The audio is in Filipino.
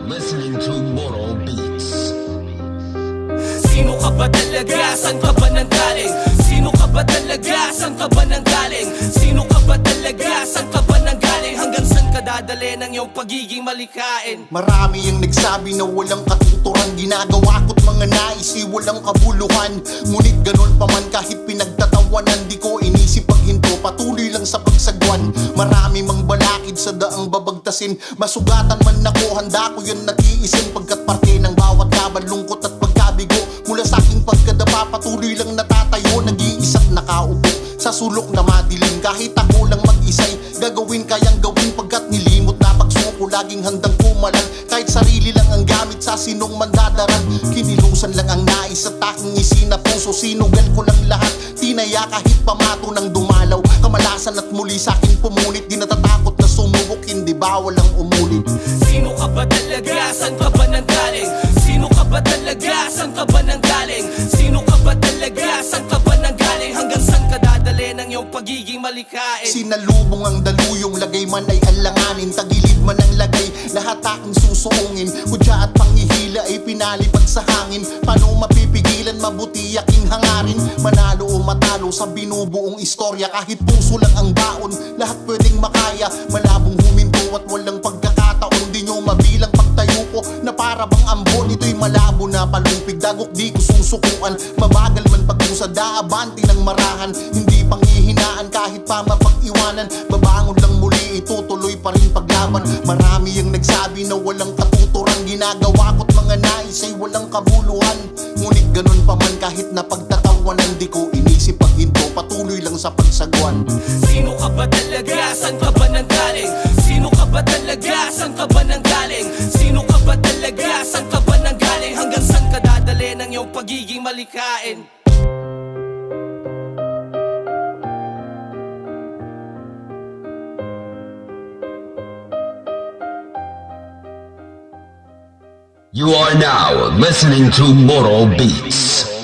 listening to Moro Beats. Sino ka ba talaga? San ka ba nang galing? Sino ka ba talaga? San ka ba nang galing? Sino ka ba talaga? San ka ba nang galing? Hanggang saan ka dadali ng iyong pagiging malikain? Marami ang nagsabi na walang katuturan, ginagawa ko't mga naisi walang kabuluhan. Ngunit ganun pa man kahit pinagtatawanan, di ko inisip paghinto, patuloy lang sa pagsagwan. Marami mang balakid sa daang babagtasin, masugatan man ako, handa ko yun natiisin. Pagkat parte ng bawat laban, lungkot at pagkabigo, mula sa aking pagkadapa, patuloy lang natatayo, nag-iisa't nakaupo sa sulok na madilim. Kahit ako lang mag-isay, gagawin kayang gawin. Pagkat nilimot na pagsuko, laging handang kumalan. Kahit sarili lang ang gamit sa sinong mandadaran, kinilusan lang ang nais at aking isinapuso. Sinugal ko lang lahat, tinaya kahit pamato ng dumalaw. Kamalasan at muli sa akin pumunit, di natatakot na sumubok, hindi bawal ang umulit. Sino ka ba talaga? San ka ba nang galing? Sino ka ba talaga? San ka ba nang galing? Sino ka ba talaga? San ka ba nang galing? Hanggang saan ka dadali ng iyong pagiging malikain? Sinalubong ang daluyong, lagay man ay alanganin, tagilid man ang lagay, lahat aking susuungin. Kudya at panghihila ay pinalipad sa hangin, paano mapipigilan, mabuti aking hangarin. Manalo o matalo sa binubuong istorya, kahit puso lang ang baon, lahat pwedeng makaya. Malabong huminto at walang pagkakataon, di nyo mabilang pagtayo ko na para bang ambon. Ito'y malabo na palumpig, dagok di ko susukuan. Mabagal man pag-usad, daabanti ng marahan, hindi panghihinaan kahit pa mapag-iwanan. Babangon lang muli, itutuloy pa rin paglaban. Marami ang nagsabi na walang katuturan, ginagawa ko't mga nais ay walang kabuluhan. Ngunit ganun pa man kahit na pagtatawanan, di ko inisip paghinto, patuloy lang sa pagsagwan. Sino ka ba talaga? San ka ba nang galing? Sino ka ba talaga? San ka ba nang galing? Sino ka ba talaga? San ka ba nang galing? Hanggang saan ka dadali ng iyong pagiging malikain? You are now listening to Moro Beats.